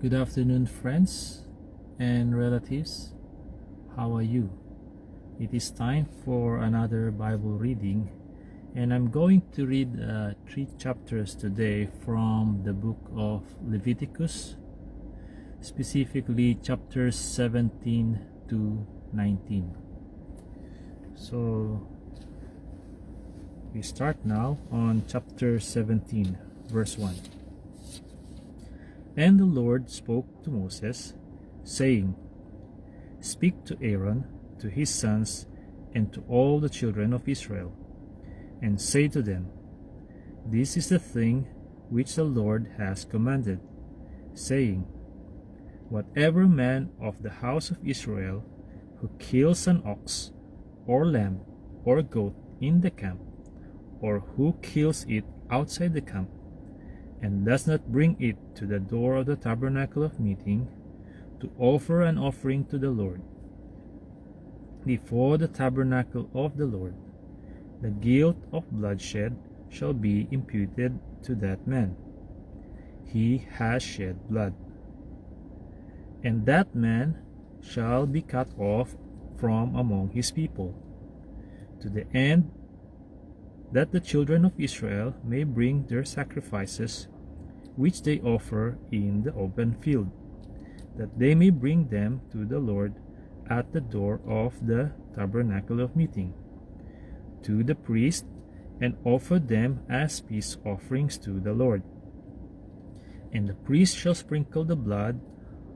Good afternoon, friends and relatives. How are you? It is time for another Bible reading, and I'm going to read 3 chapters today from the book of Leviticus, specifically chapters 17 to 19. So we start now on chapter 17, verse 1. And the Lord spoke to Moses, saying, Speak to Aaron, to his sons, and to all the children of Israel, and say to them, This is the thing which the Lord has commanded, saying, Whatever man of the house of Israel who kills an ox, or lamb, or goat in the camp, or who kills it outside the camp, and does not bring it to the door of the tabernacle of meeting, to offer an offering to the Lord before the tabernacle of the Lord, the guilt of bloodshed shall be imputed to that man. He has shed blood. And that man shall be cut off from among his people, to the end that the children of Israel may bring their sacrifices which they offer in the open field, that they may bring them to the Lord at the door of the tabernacle of meeting, to the priest, and offer them as peace offerings to the Lord. And the priest shall sprinkle the blood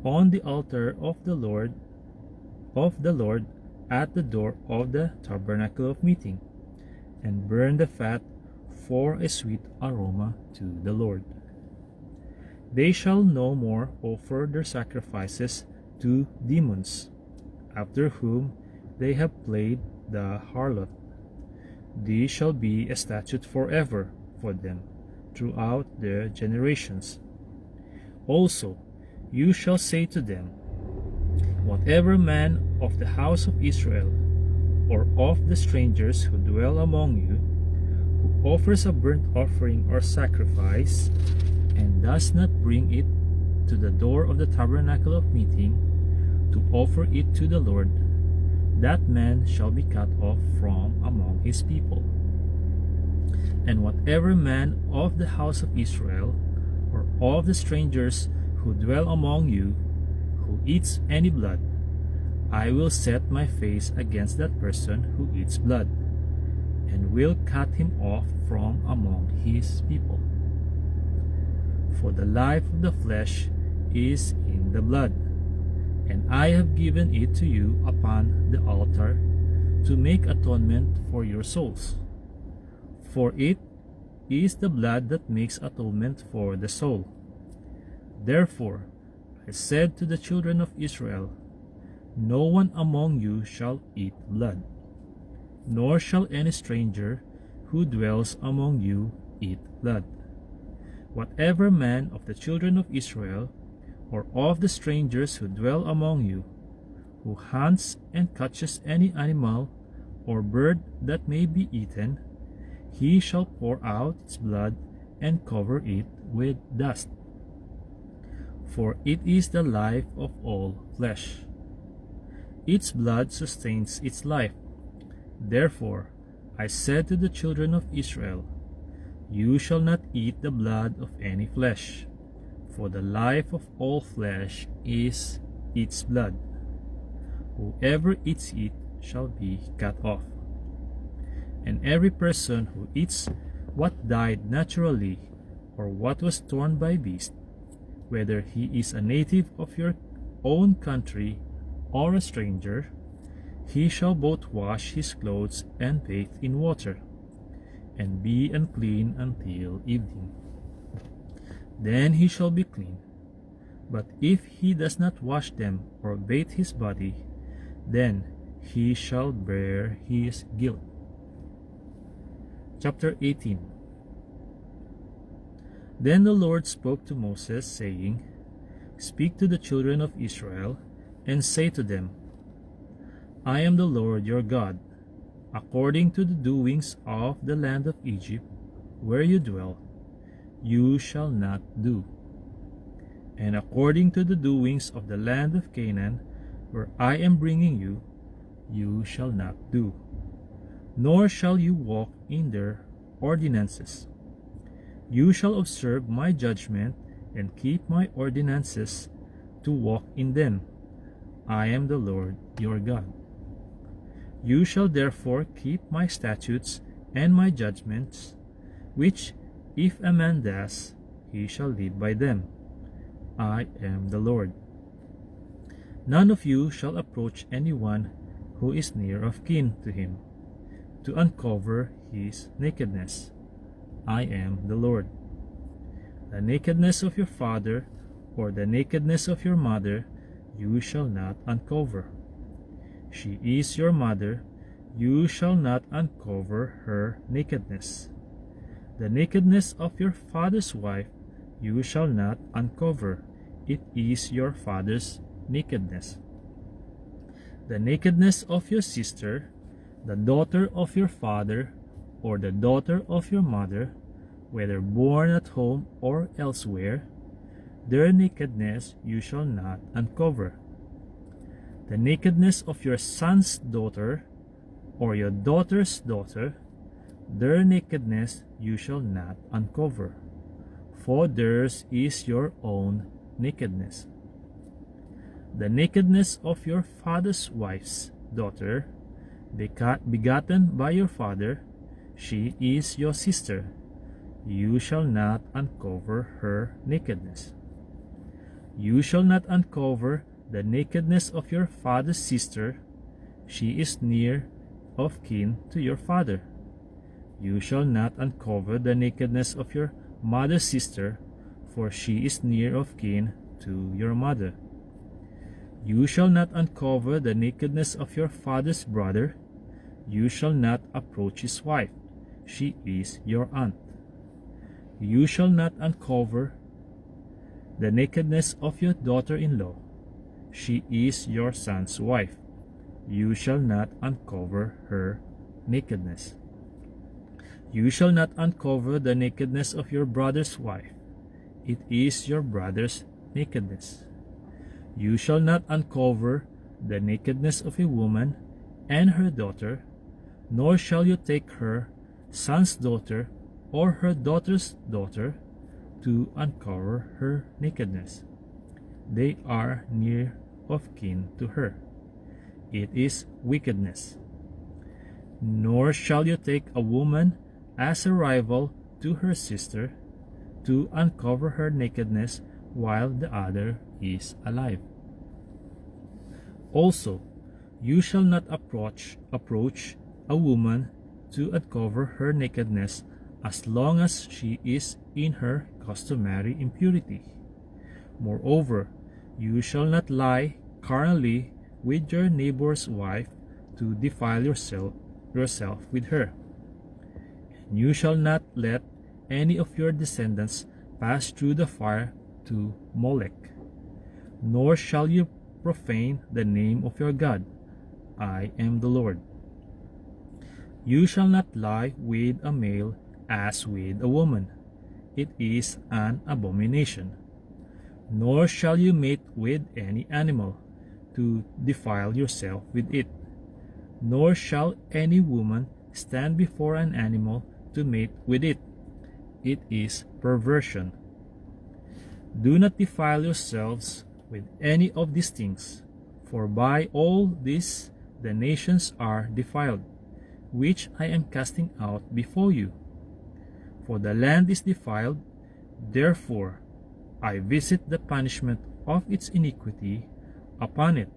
on the altar of the Lord at the door of the tabernacle of meeting, and burn the fat for a sweet aroma to the Lord. They shall no more offer their sacrifices to demons, after whom they have played the harlot. These shall be a statute forever for them throughout their generations. Also, you shall say to them, Whatever man of the house of Israel, or of the strangers who dwell among you, who offers a burnt offering or sacrifice, and does not bring it to the door of the tabernacle of meeting, to offer it to the Lord, that man shall be cut off from among his people. And whatever man of the house of Israel, or of the strangers who dwell among you, who eats any blood, I will set my face against that person who eats blood, and will cut him off from among his people. For the life of the flesh is in the blood, and I have given it to you upon the altar to make atonement for your souls. For it is the blood that makes atonement for the soul. Therefore I said to the children of Israel, No one among you shall eat blood, nor shall any stranger who dwells among you eat blood. Whatever man of the children of Israel, or of the strangers who dwell among you, who hunts and catches any animal or bird that may be eaten, he shall pour out its blood and cover it with dust. For it is the life of all flesh. Its blood sustains its life. Therefore I said to the children of Israel, You shall not eat the blood of any flesh, for the life of all flesh is its blood. Whoever eats it shall be cut off. And every person who eats what died naturally, or what was torn by beast, whether he is a native of your own country or a stranger, he shall both wash his clothes and bathe in water, and be unclean until evening. Then he shall be clean. But if he does not wash them or bathe his body, then he shall bear his guilt. Chapter 18. Then the Lord spoke to Moses, saying, Speak to the children of Israel, and say to them, I am the Lord your God. According to the doings of the land of Egypt, where you dwell, you shall not do. and according to the doings of the land of Canaan, where I am bringing you, you shall not do, nor shall you walk in their ordinances. You shall observe my judgment and keep my ordinances to walk in them. I am the Lord your God. You shall therefore keep my statutes and my judgments, which if a man does, he shall live by them. I am the Lord. None of you shall approach anyone who is near of kin to him, to uncover his nakedness. I am the Lord. The nakedness of your father or the nakedness of your mother you shall not uncover. She is your mother, you shall not uncover her nakedness. The nakedness of your father's wife you shall not uncover, it is your father's nakedness. The nakedness of your sister, the daughter of your father, or the daughter of your mother, whether born at home or elsewhere, their nakedness you shall not uncover. The nakedness of your son's daughter, or your daughter's daughter, their nakedness you shall not uncover, for theirs is your own nakedness. The nakedness of your father's wife's daughter, begotten by your father, she is your sister. You shall not uncover her nakedness. You shall not uncover the nakedness of your father's sister. She is near of kin to your father. You shall not uncover the nakedness of your mother's sister, for she is near of kin to your mother. You shall not uncover the nakedness of your father's brother. You shall not approach his wife. She is your aunt. You shall not uncover the nakedness of your daughter-in-law. She is your son's wife. You shall not uncover her nakedness. You shall not uncover the nakedness of your brother's wife. It is your brother's nakedness. You shall not uncover the nakedness of a woman and her daughter, nor shall you take her son's daughter or her daughter's daughter to uncover her nakedness. They are near of kin to her. It is wickedness. Nor shall you take a woman as a rival to her sister to uncover her nakedness while the other is alive. Also, you shall not approach a woman to uncover her nakedness as long as she is in her customary impurity. Moreover, you shall not lie carnally with your neighbor's wife to defile yourself with her. And you shall not let any of your descendants pass through the fire to Molech, nor shall you profane the name of your God. I am the Lord. You shall not lie with a male as with a woman. It is an abomination. Nor shall you mate with any animal to defile yourself with it. Nor shall any woman stand before an animal to mate with it. It is perversion. Do not defile yourselves with any of these things, for by all this the nations are defiled, which I am casting out before you. For the land is defiled, therefore I visit the punishment of its iniquity upon it,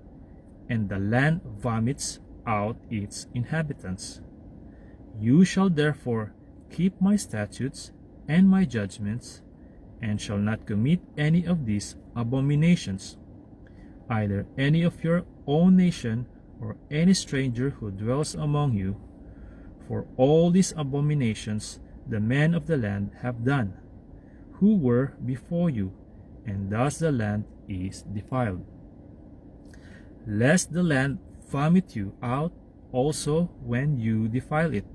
and the land vomits out its inhabitants. You shall therefore keep my statutes and my judgments, and shall not commit any of these abominations, either any of your own nation or any stranger who dwells among you. For all these abominations the men of the land have done, who were before you, and thus the land is defiled. Lest the land vomit you out also when you defile it,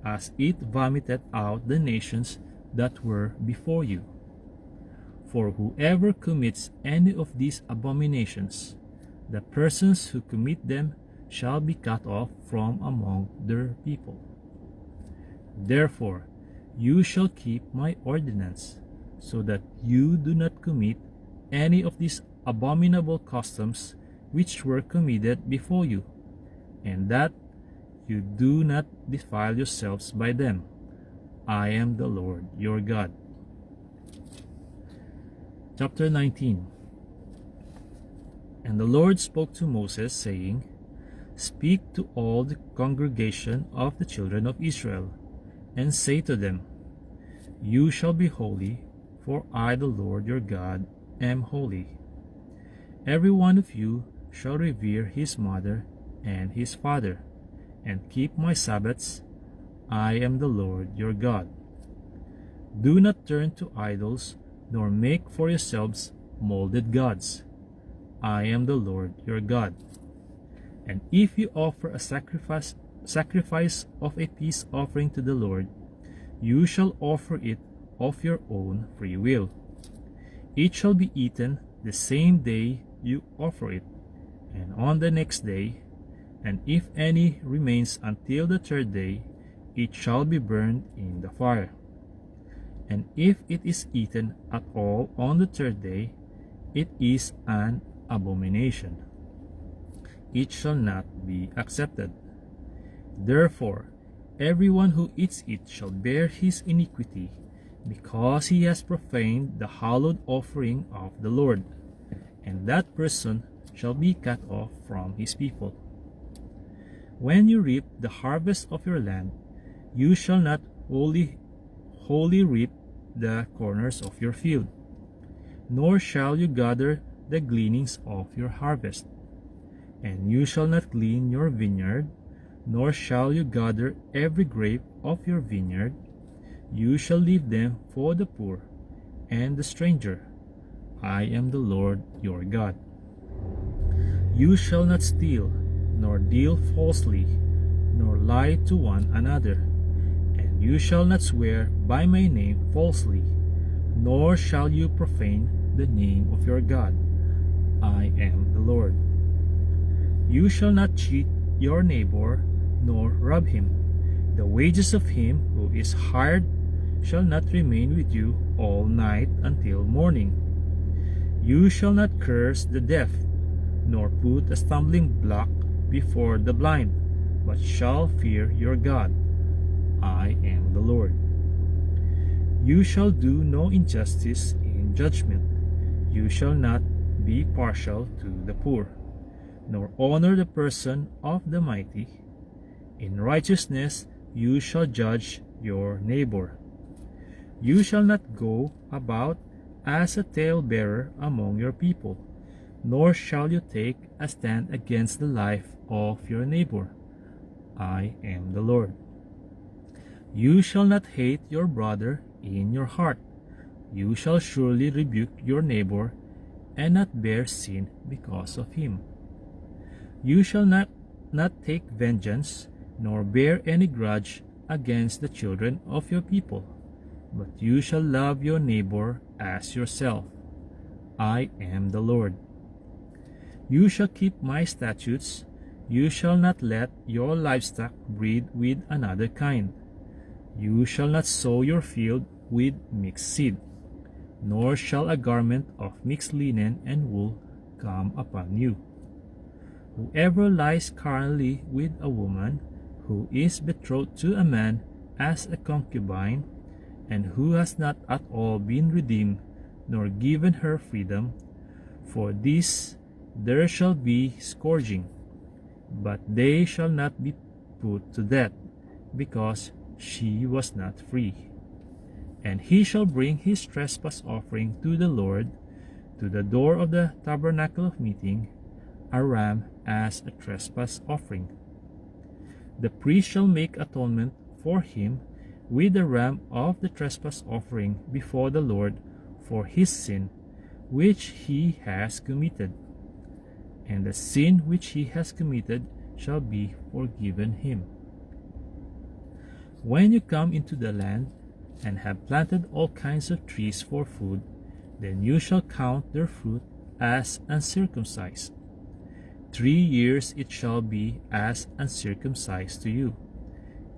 as it vomited out the nations that were before you. For whoever commits any of these abominations, the persons who commit them shall be cut off from among their people. Therefore, you shall keep my ordinance, so that you do not commit any of these abominable customs which were committed before you, and that you do not defile yourselves by them. I am the Lord your God. Chapter 19. And the Lord spoke to Moses, saying, Speak to all the congregation of the children of Israel, and say to them, You shall be holy, for I, the Lord your God, am holy. Every one of you shall revere his mother and his father, and keep my Sabbaths. I am the Lord your God. Do not turn to idols, nor make for yourselves molded gods. I am the Lord your God. And if you offer a sacrifice of a peace offering to the Lord, you shall offer it of your own free will. It shall be eaten the same day you offer it, and on the next day, and if any remains until the third day, it shall be burned in the fire. And if it is eaten at all on the third day, it is an abomination. It shall not be accepted. Therefore, everyone who eats it shall bear his iniquity, because he has profaned the hallowed offering of the Lord, and that person shall be cut off from his people. When you reap the harvest of your land, you shall not wholly reap the corners of your field, nor shall you gather the gleanings of your harvest. And you shall not glean your vineyard, nor shall you gather every grape of your vineyard. You shall leave them for the poor and the stranger. I am the Lord your God. You shall not steal, nor deal falsely, nor lie to one another. And you shall not swear by my name falsely, nor shall you profane the name of your God. I am the Lord. You shall not cheat your neighbor, nor rob him. The wages of him who is hired shall not remain with you all night until morning. You shall not curse the deaf, nor put a stumbling block before the blind, but shall fear your God. I am the Lord. You shall do no injustice in judgment. You shall not be partial to the poor, nor honor the person of the mighty. In righteousness you shall judge your neighbor. You shall not go about as a talebearer among your people, nor shall you take a stand against the life of your neighbor. I am the Lord. You shall not hate your brother in your heart. You shall surely rebuke your neighbor, and not bear sin because of him. You shall not take vengeance, nor bear any grudge against the children of your people, but you shall love your neighbor as yourself. I am the Lord. You shall keep my statutes. You shall not let your livestock breed with another kind. You shall not sow your field with mixed seed, nor shall a garment of mixed linen and wool come upon you. Whoever lies carnally with a woman who is betrothed to a man as a concubine, and who has not at all been redeemed, nor given her freedom, for this there shall be scourging, but they shall not be put to death, because she was not free. And he shall bring his trespass offering to the Lord, to the door of the tabernacle of meeting, a ram as a trespass offering. The priest shall make atonement for him with the ram of the trespass offering before the Lord for his sin which he has committed, and the sin which he has committed shall be forgiven him. When you come into the land and have planted all kinds of trees for food, then you shall count their fruit as uncircumcised. 3 years it shall be as uncircumcised to you.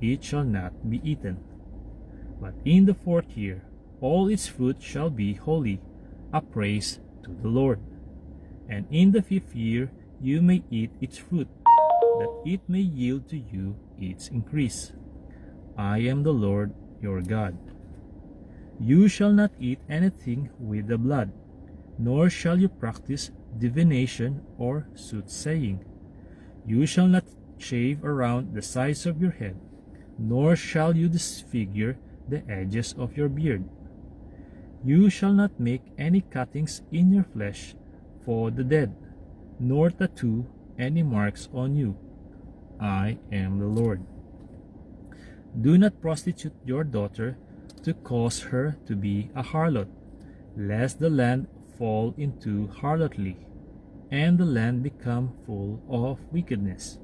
It shall not be eaten. But in the 4th year all its fruit shall be holy, a praise to the Lord. And in the 5th year you may eat its fruit, that it may yield to you its increase. I am the Lord your God. You shall not eat anything with the blood, nor shall you practice divination or soothsaying. You shall not shave around the sides of your head, nor shall you disfigure the edges of your beard. You shall not make any cuttings in your flesh for the dead, nor tattoo any marks on you. I am the Lord. Do not prostitute your daughter to cause her to be a harlot, lest the land fall into harlotry, and the land become full of wickedness.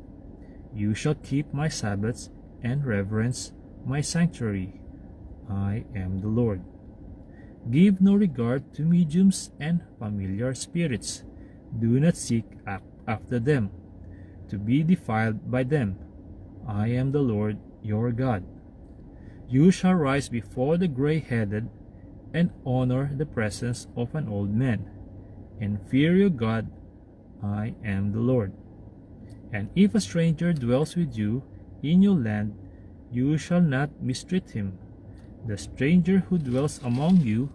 You shall keep my Sabbaths and reverence my sanctuary. I am the Lord. Give no regard to mediums and familiar spirits. Do not seek after them, to be defiled by them. I am the Lord your God. You shall rise before the gray-headed and honor the presence of an old man, and fear your God. I am the Lord. And if a stranger dwells with you in your land, you shall not mistreat him. The stranger who dwells among you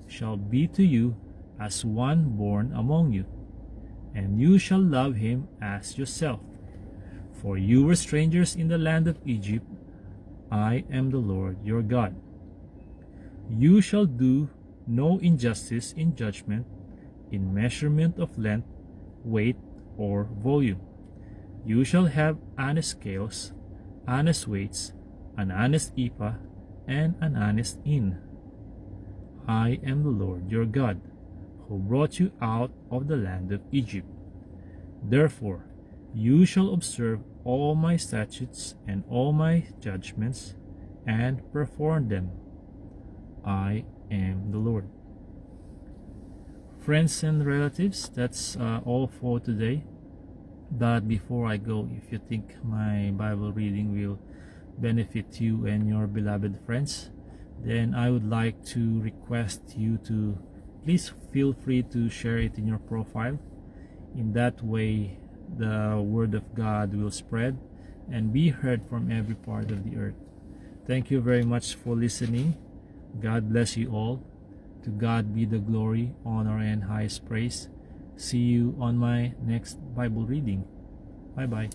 shall be to you as one born among you, and you shall love him as yourself. For you were strangers in the land of Egypt. I am the Lord your God. You shall do no injustice in judgment, in measurement of length, weight, or volume. You shall have honest scales, honest weights, an honest ephah, and an honest hin. I am the Lord your God, who brought you out of the land of Egypt. Therefore, you shall observe all my statutes and all my judgments, and perform them. I am the Lord. Friends and relatives, that's all for today. But before I go, if you think my Bible reading will benefit you and your beloved friends, then I would like to request you to please feel free to share it in your profile. In that way, the word of God will spread and be heard from every part of the earth. Thank you very much for listening. God bless you all. To God be the glory, honor, and highest praise. See you on my next Bible reading. Bye bye.